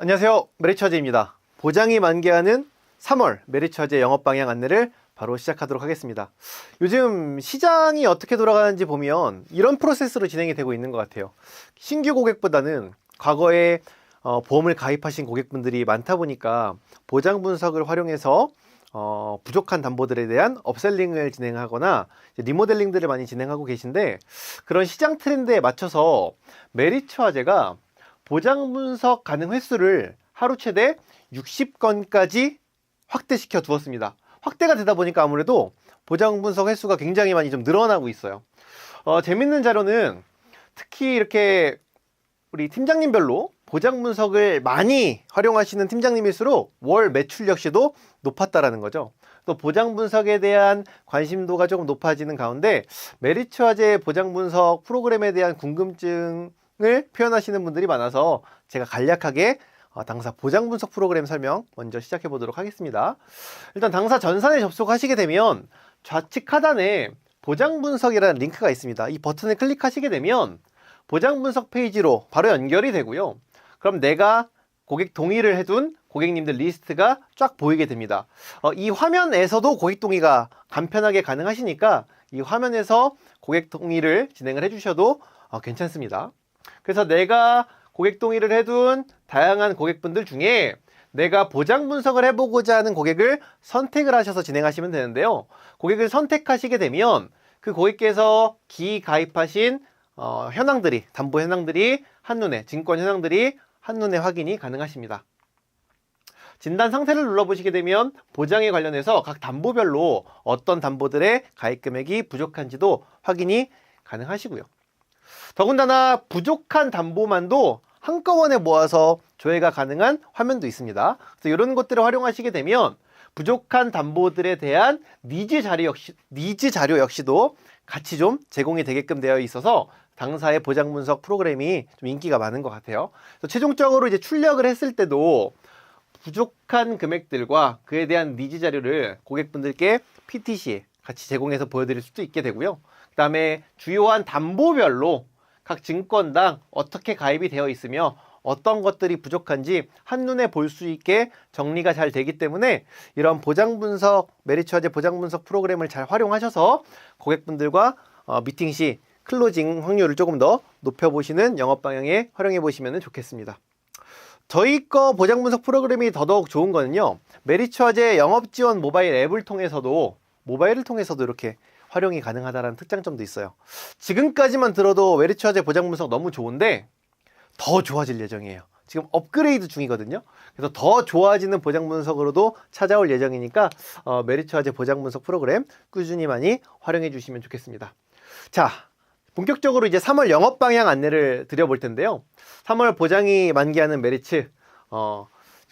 안녕하세요. 메리츠화재입니다. 보장이 만개하는 3월 메리츠화재 영업방향 안내를 바로 시작하도록 하겠습니다. 요즘 시장이 어떻게 돌아가는지 보면 이런 프로세스로 진행이 되고 있는 것 같아요. 신규 고객보다는 과거에 보험을 가입하신 고객분들이 많다 보니까 보장 분석을 활용해서 부족한 담보들에 대한 업셀링을 진행하거나 리모델링들을 많이 진행하고 계신데, 그런 시장 트렌드에 맞춰서 메리츠화재가 보장 분석 가능 횟수를 하루 최대 60건까지 확대시켜 두었습니다. 확대가 되다 보니까 아무래도 보장 분석 횟수가 굉장히 많이 좀 늘어나고 있어요. 재밌는 자료는 특히 이렇게 우리 팀장님별로 보장 분석을 많이 활용하시는 팀장님일수록 월 매출 역시도 높았다라는 거죠. 또 보장 분석에 대한 관심도가 조금 높아지는 가운데 메리츠화재 보장 분석 프로그램에 대한 궁금증을 표현하시는 분들이 많아서 제가 간략하게 당사 보장 분석 프로그램 설명 먼저 시작해 보도록 하겠습니다. 일단 당사 전산에 접속하시게 되면 좌측 하단에 보장 분석이라는 링크가 있습니다. 이 버튼을 클릭하시게 되면 보장 분석 페이지로 바로 연결이 되고요. 그럼 내가 고객 동의를 해둔 고객님들 리스트가 쫙 보이게 됩니다. 이 화면에서도 고객 동의가 간편하게 가능하시니까 이 화면에서 고객 동의를 진행을 해주셔도 괜찮습니다. 그래서 내가 고객 동의를 해둔 다양한 고객분들 중에 내가 보장 분석을 해보고자 하는 고객을 선택을 하셔서 진행하시면 되는데요. 고객을 선택하시게 되면 그 고객께서 기가입하신 현황들이, 담보 현황들이 한눈에, 증권 현황들이 한눈에 확인이 가능하십니다. 진단 상태를 눌러보시게 되면 보장에 관련해서 각 담보별로 어떤 담보들의 가입 금액이 부족한지도 확인이 가능하시고요. 더군다나 부족한 담보만도 한꺼번에 모아서 조회가 가능한 화면도 있습니다. 그래서 이런 것들을 활용하시게 되면 부족한 담보들에 대한 니즈 자료 역시도 같이 좀 제공이 되게끔 되어 있어서 당사의 보장 분석 프로그램이 좀 인기가 많은 것 같아요. 그래서 최종적으로 이제 출력을 했을 때도 부족한 금액들과 그에 대한 니즈 자료를 고객분들께 PTC 같이 제공해서 보여드릴 수도 있게 되고요. 그 다음에 주요한 담보별로 각 증권당 어떻게 가입이 되어 있으며 어떤 것들이 부족한지 한눈에 볼 수 있게 정리가 잘 되기 때문에 이런 보장 분석, 메리츠화재 보장 분석 프로그램을 잘 활용하셔서 고객분들과 미팅 시 클로징 확률을 조금 더 높여보시는 영업 방향에 활용해 보시면 좋겠습니다. 저희 거 보장 분석 프로그램이 더더욱 좋은 거는요, 메리츠화재 영업 지원 모바일 앱을 통해서도 이렇게 활용이 가능하다는 특장점도 있어요. 지금까지만 들어도 메리츠화재 보장 분석 너무 좋은데 더 좋아질 예정이에요. 지금 업그레이드 중이거든요. 그래서 더 좋아지는 보장 분석으로도 찾아올 예정이니까 메리츠화재 보장 분석 프로그램 꾸준히 많이 활용해 주시면 좋겠습니다. 자, 본격적으로 이제 3월 영업 방향 안내를 드려볼 텐데요. 3월 보장이 만기하는 메리츠,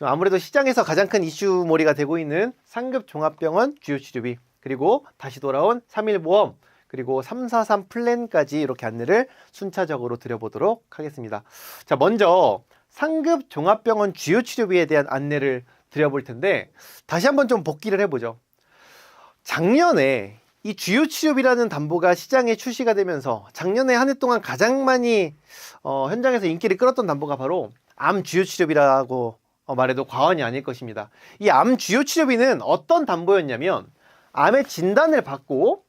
아무래도 시장에서 가장 큰 이슈몰이가 되고 있는 상급 종합병원 주요 치료비, 그리고 다시 돌아온 3.1보험, 그리고 343 플랜까지 이렇게 안내를 순차적으로 드려보도록 하겠습니다. 자, 먼저 상급 종합병원 주요 치료비에 대한 안내를 드려볼 텐데, 다시 한번 좀 복기를 해보죠. 작년에 이 주요 치료비라는 담보가 시장에 출시가 되면서 작년에 한 해 동안 가장 많이 현장에서 인기를 끌었던 담보가 바로 암 주요 치료비라고 말해도 과언이 아닐 것입니다. 이 암 주요 치료비는 어떤 담보였냐면, 암의 진단을 받고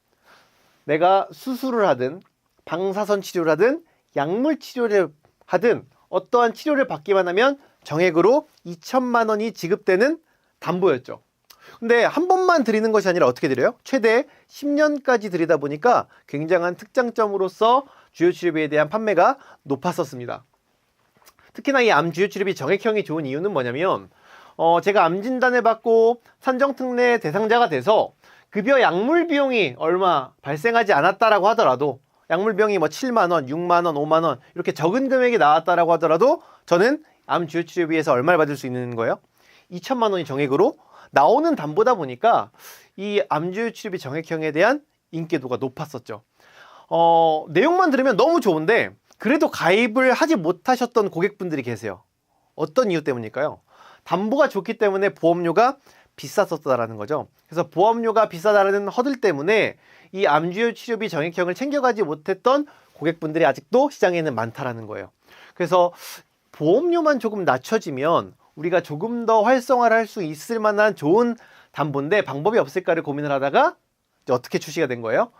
내가 수술을 하든 방사선 치료를 하든 약물 치료를 하든 어떠한 치료를 받기만 하면 정액으로 2천만 원이 지급되는 담보였죠. 근데 한 번만 드리는 것이 아니라 어떻게 드려요? 최대 10년까지 드리다 보니까 굉장한 특장점으로서 주요 치료비에 대한 판매가 높았었습니다. 특히나 이 암 주요 치료비 정액형이 좋은 이유는 뭐냐면, 제가 암 진단을 받고 산정특례 대상자가 돼서 급여 약물 비용이 얼마 발생하지 않았다라고 하더라도, 약물 비용이 뭐 7만 원, 6만 원, 5만 원 이렇게 적은 금액이 나왔다라고 하더라도 저는 암 주요 치료비에서 얼마를 받을 수 있는 거예요? 2천만 원이 정액으로 나오는 담보다 보니까 이 암 주요 치료비 정액형에 대한 인기도가 높았었죠. 내용만 들으면 너무 좋은데 그래도 가입을 하지 못하셨던 고객분들이 계세요. 어떤 이유 때문일까요? 담보가 좋기 때문에 보험료가 비쌌었다라는 거죠. 그래서 보험료가 비싸다는 허들 때문에 이 암주요 치료비 정액형을 챙겨가지 못했던 고객분들이 아직도 시장에는 많다라는 거예요. 그래서 보험료만 조금 낮춰지면 우리가 조금 더 활성화를 할 수 있을 만한 좋은 담보인데 방법이 없을까를 고민을 하다가 이제 어떻게 출시가 된 거예요?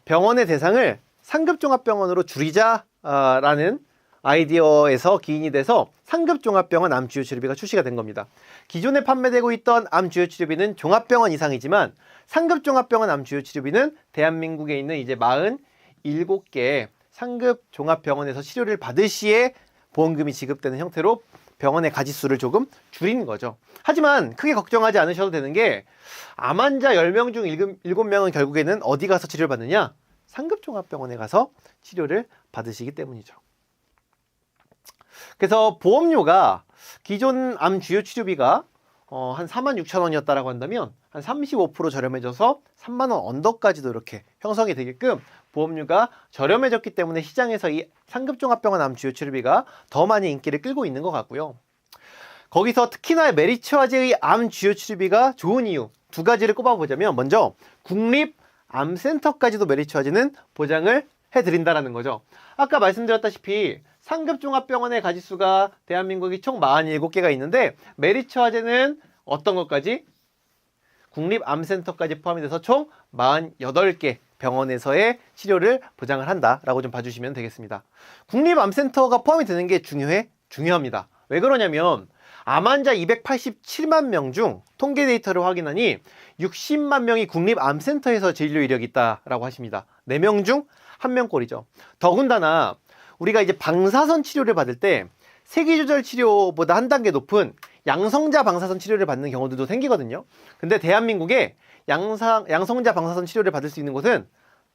병원의 대상을 상급종합병원으로 줄이자라는 아이디어에서 기인이 돼서 상급종합병원 암주요치료비가 출시가 된 겁니다. 기존에 판매되고 있던 암주요치료비는 종합병원 이상이지만 상급종합병원 암주요치료비는 대한민국에 있는 이제 47개 상급종합병원에서 치료를 받을 시에 보험금이 지급되는 형태로 병원의 가지수를 조금 줄인 거죠. 하지만 크게 걱정하지 않으셔도 되는 게 암 환자 10명 중 7명은 결국에는 어디 가서 치료를 받느냐? 상급종합병원에 가서 치료를 받으시기 때문이죠. 그래서 보험료가 기존 암 주요 치료비가 한 46,000원이었다라고 한다면 한 35% 저렴해져서 3만 원 언더까지도 이렇게 형성이 되게끔 보험료가 저렴해졌기 때문에 시장에서 이 상급종합병원 암 주요 치료비가 더 많이 인기를 끌고 있는 것 같고요. 거기서 특히나 메리츠화재의 암 주요 치료비가 좋은 이유 두 가지를 꼽아보자면, 먼저 국립암센터까지도 메리츠화재는 보장을 해드린다라는 거죠. 아까 말씀드렸다시피 상급종합병원의 가지수가 대한민국이 총 47개가 있는데 메리츠화재는 어떤 것까지? 국립암센터까지 포함이 돼서 총 48개 병원에서의 치료를 보장을 한다라고 좀 봐주시면 되겠습니다. 국립암센터가 포함이 되는 게 중요합니다. 왜 그러냐면 암 환자 287만 명 중 통계 데이터를 확인하니 60만 명이 국립암센터에서 진료 이력이 있다라고 하십니다. 4명 중 1명꼴이죠. 더군다나 우리가 이제 방사선 치료를 받을 때 세기조절 치료보다 한 단계 높은 양성자 방사선 치료를 받는 경우들도 생기거든요. 근데 대한민국에 양성자 방사선 치료를 받을 수 있는 곳은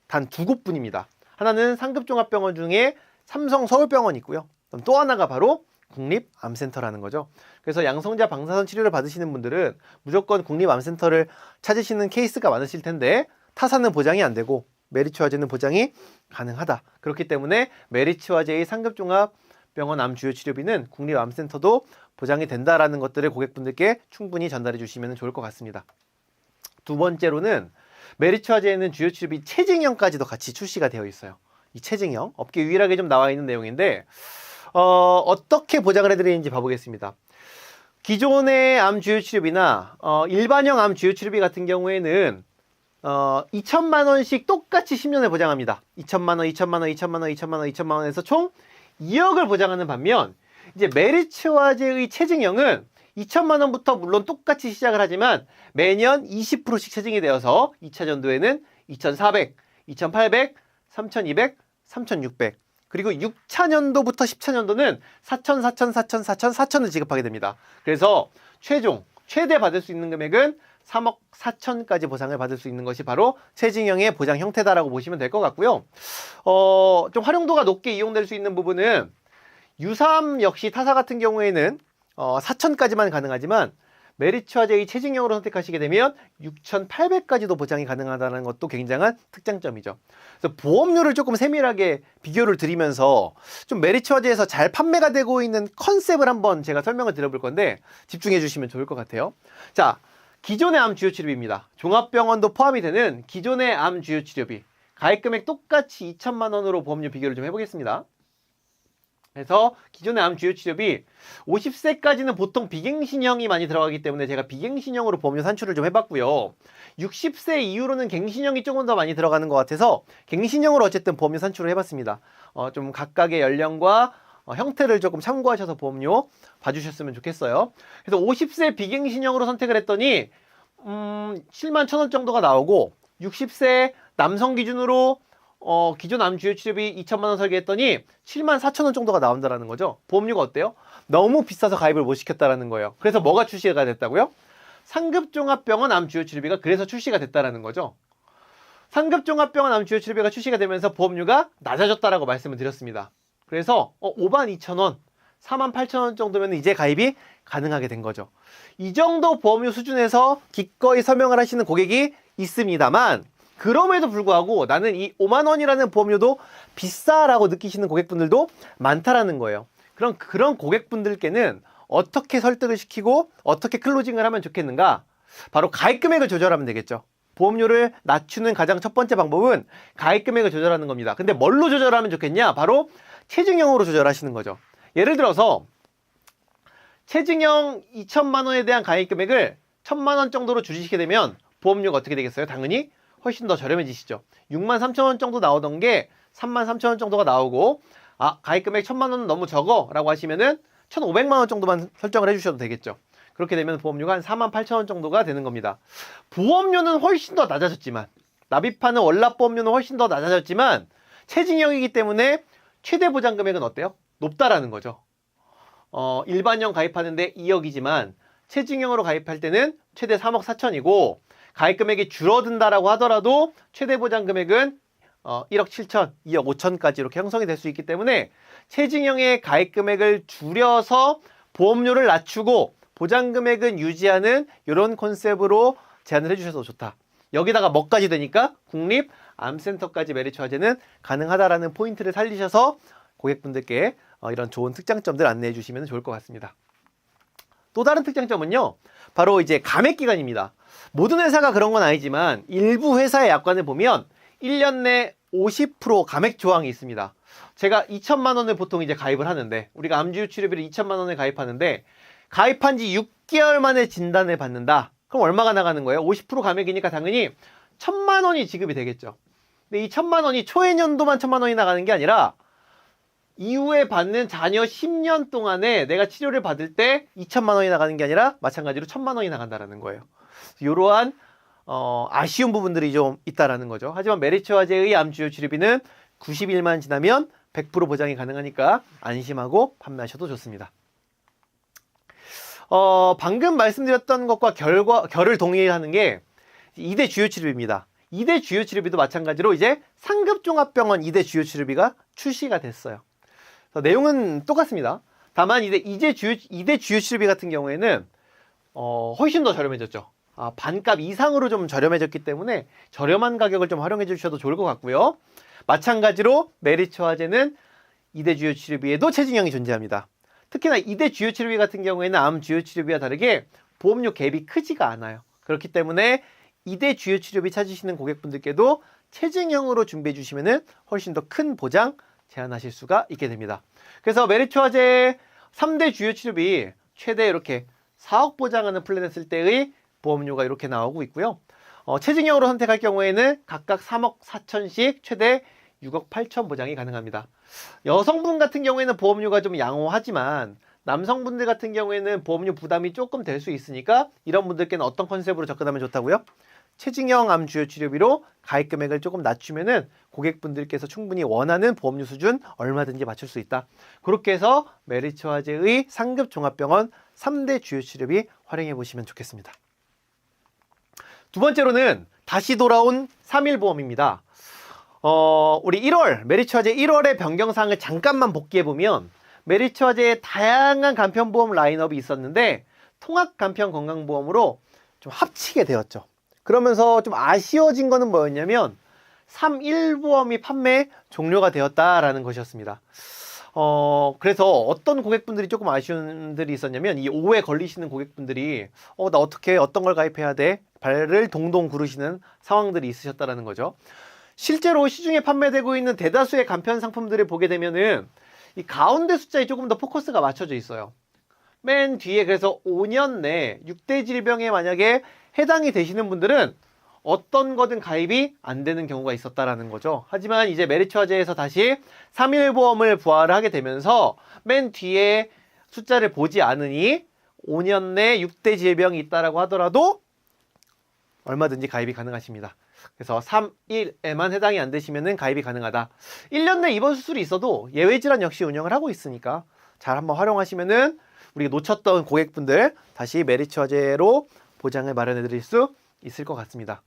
단 2곳뿐입니다. 하나는 상급종합병원 중에 삼성 서울병원이 있고요. 또 하나가 바로 국립암센터라는 거죠. 그래서 양성자 방사선 치료를 받으시는 분들은 무조건 국립암센터를 찾으시는 케이스가 많으실 텐데 타사는 보장이 안 되고 메리츠화재는 보장이 가능하다. 그렇기 때문에 메리츠화재의 상급종합병원 암 주요 치료비는 국립암센터도 보장이 된다라는 것들을 고객분들께 충분히 전달해 주시면 좋을 것 같습니다. 두 번째로는 메리츠화재에는 주요 치료비 체증형까지도 같이 출시가 되어 있어요. 이 체증형, 업계 유일하게 좀 나와 있는 내용인데 어떻게 보장을 해드리는지 봐보겠습니다. 기존의 암 주요 치료비나 일반형 암 주요 치료비 같은 경우에는 2천만 원씩 똑같이 10년을 보장합니다. 2천만 원, 2천만 원, 2천만 원, 2천만 원, 2천만 원에서 총 2억을 보장하는 반면 이제 메리츠화재의 체증형은 2천만 원부터 물론 똑같이 시작을 하지만 매년 20%씩 체증이 되어서 2차전도에는 2,400, 2,800, 3,200, 3,600 그리고 6차년도부터 10차년도는 4,000, 4,000, 4,000, 4,000, 4,000을 지급하게 됩니다. 그래서 최대 받을 수 있는 금액은 3억 4천까지 보상을 받을 수 있는 것이 바로 체증형의 보장 형태다라고 보시면 될 것 같고요. 좀 활용도가 높게 이용될 수 있는 부분은 유사암 역시 타사 같은 경우에는 4천까지만 가능하지만 메리츠화재의 체증형으로 선택하시게 되면 6,800까지도 보장이 가능하다는 것도 굉장한 특장점이죠. 그래서 보험료를 조금 세밀하게 비교를 드리면서 좀 메리츠화재에서 잘 판매가 되고 있는 컨셉을 한번 제가 설명을 드려볼 건데 집중해 주시면 좋을 것 같아요. 자, 기존의 암 주요 치료비입니다. 종합병원도 포함이 되는 기존의 암 주요 치료비 가입 금액 똑같이 2천만 원으로 보험료 비교를 좀 해보겠습니다. 그래서 기존의 암 주요 치료비 50세까지는 보통 비갱신형이 많이 들어가기 때문에 제가 비갱신형으로 보험료 산출을 좀 해봤고요. 60세 이후로는 갱신형이 조금 더 많이 들어가는 것 같아서 갱신형으로 어쨌든 보험료 산출을 해봤습니다. 좀 각각의 연령과 형태를 조금 참고하셔서 보험료 봐주셨으면 좋겠어요. 그래서 50세 비갱신형으로 선택을 했더니 7만 1,000원 정도가 나오고 60세 남성 기준으로 기존 암 주요 치료비 2천만 원 설계했더니 7만 4천 원 정도가 나온다라는 거죠. 보험료가 어때요? 너무 비싸서 가입을 못 시켰다라는 거예요. 그래서 뭐가 출시가 됐다고요? 상급종합병원 암 주요 치료비가 그래서 출시가 됐다라는 거죠. 상급종합병원 암 주요 치료비가 출시가 되면서 보험료가 낮아졌다라고 말씀을 드렸습니다. 그래서 5만 2천 원, 4만 8천 원 정도면 이제 가입이 가능하게 된 거죠. 이 정도 보험료 수준에서 기꺼이 서명을 하시는 고객이 있습니다만 그럼에도 불구하고 나는 이 5만 원이라는 보험료도 비싸라고 느끼시는 고객분들도 많다라는 거예요. 그런 고객분들께는 어떻게 설득을 시키고 어떻게 클로징을 하면 좋겠는가? 바로 가입 금액을 조절하면 되겠죠. 보험료를 낮추는 가장 첫 번째 방법은 가입 금액을 조절하는 겁니다. 근데 뭘로 조절하면 좋겠냐? 바로 체증형으로 조절하시는 거죠. 예를 들어서 체증형 2천만 원에 대한 가입 금액을 1,000만 원 정도로 줄이시게 되면 보험료가 어떻게 되겠어요? 당연히 훨씬 더 저렴해지시죠. 6만 3천 원 정도 나오던 게 3만 3천 원 정도가 나오고, 가입 금액 1,000만 원은 너무 적어 라고 하시면은 1,500만 원 정도만 설정을 해주셔도 되겠죠. 그렇게 되면 보험료가 한 4만 8천 원 정도가 되는 겁니다. 보험료는 훨씬 더 낮아졌지만, 납입하는 월납보험료는 훨씬 더 낮아졌지만 체증형이기 때문에 최대 보장 금액은 어때요? 높다라는 거죠. 일반형 가입하는데 2억이지만 체증형으로 가입할 때는 최대 3억 4천이고, 가입 금액이 줄어든다라고 하더라도 최대 보장 금액은 1억 7천, 2억 5천까지 이렇게 형성이 될 수 있기 때문에 체증형의 가입 금액을 줄여서 보험료를 낮추고 보장 금액은 유지하는 이런 컨셉으로 제안을 해주셔서 좋다. 여기다가 뭐까지 되니까 국립암센터까지 메리츠화재는 가능하다라는 포인트를 살리셔서 고객분들께 이런 좋은 특장점들 안내해 주시면 좋을 것 같습니다. 또 다른 특장점은요, 바로 이제 감액 기간입니다. 모든 회사가 그런 건 아니지만 일부 회사의 약관을 보면 1년 내 50% 감액 조항이 있습니다. 제가 2천만 원을 보통 이제 가입을 하는데, 우리가 암주유 치료비를 2천만 원을 가입하는데 가입한 지 6개월 만에 진단을 받는다. 그럼 얼마가 나가는 거예요? 50% 감액이니까 당연히 1,000만 원이 지급이 되겠죠. 근데 이 1,000만 원이 초액연도만 1,000만 원이 나가는 게 아니라 이후에 받는 잔여 10년 동안에 내가 치료를 받을 때 2,000만 원이 나가는 게 아니라 마찬가지로 1,000만 원이 나간다라는 거예요. 이러한 아쉬운 부분들이 좀 있다라는 거죠. 하지만 메리츠화재의 암주유 치료비는 90일만 지나면 100% 보장이 가능하니까 안심하고 판매하셔도 좋습니다. 방금 말씀드렸던 것과 결을 동일하는 게 2대 주요 치료비입니다. 2대 주요 치료비도 마찬가지로 이제 상급종합병원 2대 주요 치료비가 출시가 됐어요. 내용은 똑같습니다. 다만 이제 2대 주요 치료비 같은 경우에는 훨씬 더 저렴해졌죠. 반값 이상으로 좀 저렴해졌기 때문에 저렴한 가격을 좀 활용해 주셔도 좋을 것 같고요. 마찬가지로 메리츠화재는 2대 주요 치료비에도 체증형이 존재합니다. 특히나 2대 주요 치료비 같은 경우에는 암 주요 치료비와 다르게 보험료 갭이 크지가 않아요. 그렇기 때문에 2대 주요 치료비 찾으시는 고객분들께도 체증형으로 준비해 주시면 훨씬 더 큰 보장 제한하실 수가 있게 됩니다. 그래서 메리츠화재 3대 주요 치료비 최대 이렇게 4억 보장하는 플랜 했을 때의 보험료가 이렇게 나오고 있고요. 체증형으로 선택할 경우에는 각각 3억 4천씩 최대 6억 8천 보장이 가능합니다. 여성분 같은 경우에는 보험료가 좀 양호하지만 남성분들 같은 경우에는 보험료 부담이 조금 될 수 있으니까 이런 분들께는 어떤 컨셉으로 접근하면 좋다고요? 체증형 암 주요 치료비로 가입 금액을 조금 낮추면은 고객분들께서 충분히 원하는 보험료 수준 얼마든지 맞출 수 있다. 그렇게 해서 메리츠화재의 상급 종합병원 3대 주요 치료비 활용해 보시면 좋겠습니다. 두 번째로는 다시 돌아온 3일 보험입니다. 우리 1월 메리츠화재 1월의 변경사항을 잠깐만 복기해 보면 메리츠화재의 다양한 간편보험 라인업이 있었는데 통합 간편 건강보험으로 좀 합치게 되었죠. 그러면서 좀 아쉬워진 거는 뭐였냐면 3.1보험이 판매 종료가 되었다라는 것이었습니다. 그래서 어떤 고객분들이 조금 아쉬운 분들이 있었냐면 이 오해 걸리시는 고객분들이 나 어떻게 어떤 걸 가입해야 돼? 발을 동동 구르시는 상황들이 있으셨다라는 거죠. 실제로 시중에 판매되고 있는 대다수의 간편 상품들을 보게 되면은 이 가운데 숫자에 조금 더 포커스가 맞춰져 있어요. 맨 뒤에 그래서 5년 내 6대 질병에 만약에 해당이 되시는 분들은 어떤 거든 가입이 안 되는 경우가 있었다라는 거죠. 하지만 이제 메리츠화재에서 다시 3일 보험을 부활을 하게 되면서 맨 뒤에 숫자를 보지 않으니 5년 내 6대 질병이 있다라고 하더라도 얼마든지 가입이 가능하십니다. 그래서 3일에만 해당이 안 되시면은 가입이 가능하다. 1년 내 입원 수술이 있어도 예외 질환 역시 운영을 하고 있으니까 잘 한번 활용하시면은 우리가 놓쳤던 고객분들 다시 메리츠화재로 보장을 마련해 드릴 수 있을 것 같습니다.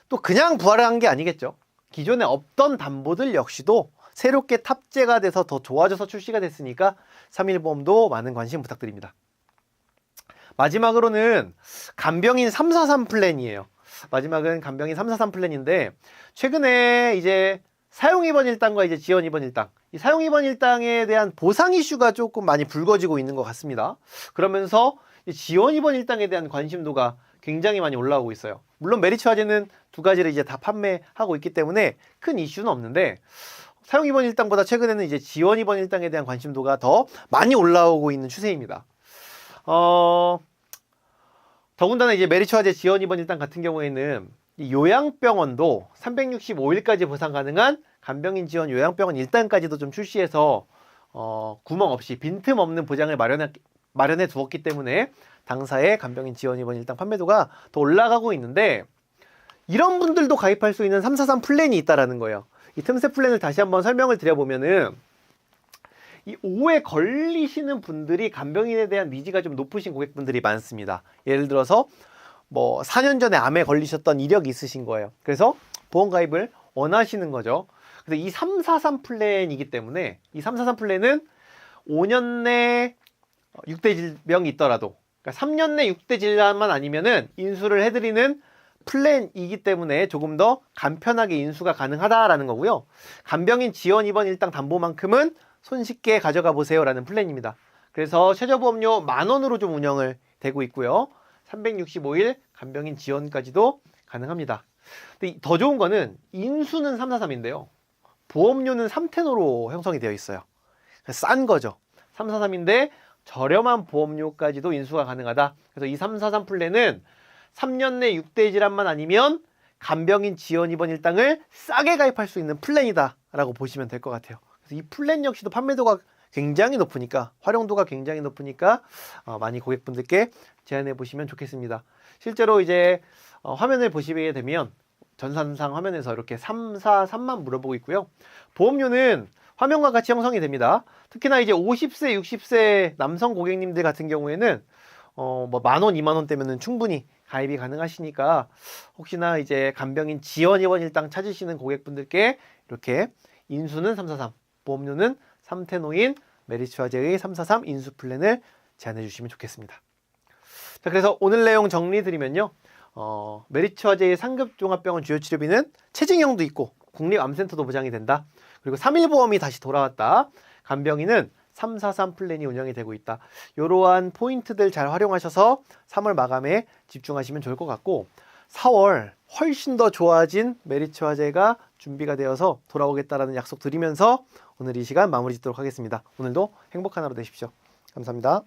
또 그냥 부활한 게 아니겠죠. 기존에 없던 담보들 역시도 새롭게 탑재가 돼서 더 좋아져서 출시가 됐으니까 3.1보험도 많은 관심 부탁드립니다. 마지막으로는 간병인 343 플랜이에요. 마지막은 간병인 343 플랜인데 최근에 이제 사용 입원 일당과 이제 지원 입원 일당, 이 사용 입원 일당에 대한 보상 이슈가 조금 많이 불거지고 있는 것 같습니다. 그러면서 지원 입원 일당에 대한 관심도가 굉장히 많이 올라오고 있어요. 물론 메리츠화재는 두 가지를 이제 다 판매하고 있기 때문에 큰 이슈는 없는데 사용 입원 일당보다 최근에는 이제 지원 입원 일당에 대한 관심도가 더 많이 올라오고 있는 추세입니다. 더군다나 이제 메리츠화재 지원 입원 일당 같은 경우에는 이 요양병원도 365일까지 보상 가능한 간병인 지원 요양병원 일당까지도 좀 출시해서 구멍 없이 빈틈 없는 보장을 마련해 두었기 때문에 당사의 간병인 지원 입원 일당 판매도가 더 올라가고 있는데, 이런 분들도 가입할 수 있는 343 플랜이 있다라는 거예요. 이 틈새 플랜을 다시 한번 설명을 드려보면은, 이 오에 걸리시는 분들이 간병인에 대한 니즈가 좀 높으신 고객분들이 많습니다. 예를 들어서 뭐 4년 전에 암에 걸리셨던 이력이 있으신 거예요. 그래서 보험 가입을 원하시는 거죠. 근데 이 343 플랜이기 때문에, 이 343 플랜은 5년 내 6대 질병이 있더라도, 그러니까 3년 내 6대 질환만 아니면은 인수를 해드리는 플랜이기 때문에 조금 더 간편하게 인수가 가능하다라는 거고요. 간병인 지원 입원 일당 담보만큼은 손쉽게 가져가 보세요 라는 플랜입니다. 그래서 최저보험료 10,000원으로 좀 운영을 되고 있고요. 365일 간병인 지원까지도 가능합니다. 근데 더 좋은 거는 인수는 343인데요. 보험료는 3텐으로 형성이 되어 있어요. 싼 거죠. 343인데 저렴한 보험료까지도 인수가 가능하다. 그래서 이 343 플랜은 3년 내 6대 질환만 아니면 간병인 지원 입원 일당을 싸게 가입할 수 있는 플랜이다 라고 보시면 될 것 같아요. 그래서 이 플랜 역시도 판매도가 굉장히 높으니까, 활용도가 굉장히 높으니까 많이 고객분들께 제안해 보시면 좋겠습니다. 실제로 이제 화면을 보시게 되면 전산상 화면에서 이렇게 343만 물어보고 있고요. 보험료는 화면과 같이 형성이 됩니다. 특히나 이제 50세, 60세 남성 고객님들 같은 경우에는 뭐 10,000원, 20,000원 대면은 충분히 가입이 가능하시니까, 혹시나 이제 간병인 지원 입원 일당 찾으시는 고객분들께 이렇게 인수는 343, 보험료는 3텐5인 메리츠화재의 343 인수 플랜을 제안해 주시면 좋겠습니다. 자, 그래서 오늘 내용 정리 드리면요. 메리츠화재의 상급종합병원 주요치료비는 체증형도 있고 국립암센터도 보장이 된다. 그리고 3.1보험이 다시 돌아왔다. 간병인은 343 플랜이 운영이 되고 있다. 이러한 포인트들 잘 활용하셔서 3월 마감에 집중하시면 좋을 것 같고, 4월 훨씬 더 좋아진 메리츠화재가 준비가 되어서 돌아오겠다라는 약속 드리면서 오늘 이 시간 마무리 짓도록 하겠습니다. 오늘도 행복한 하루 되십시오. 감사합니다.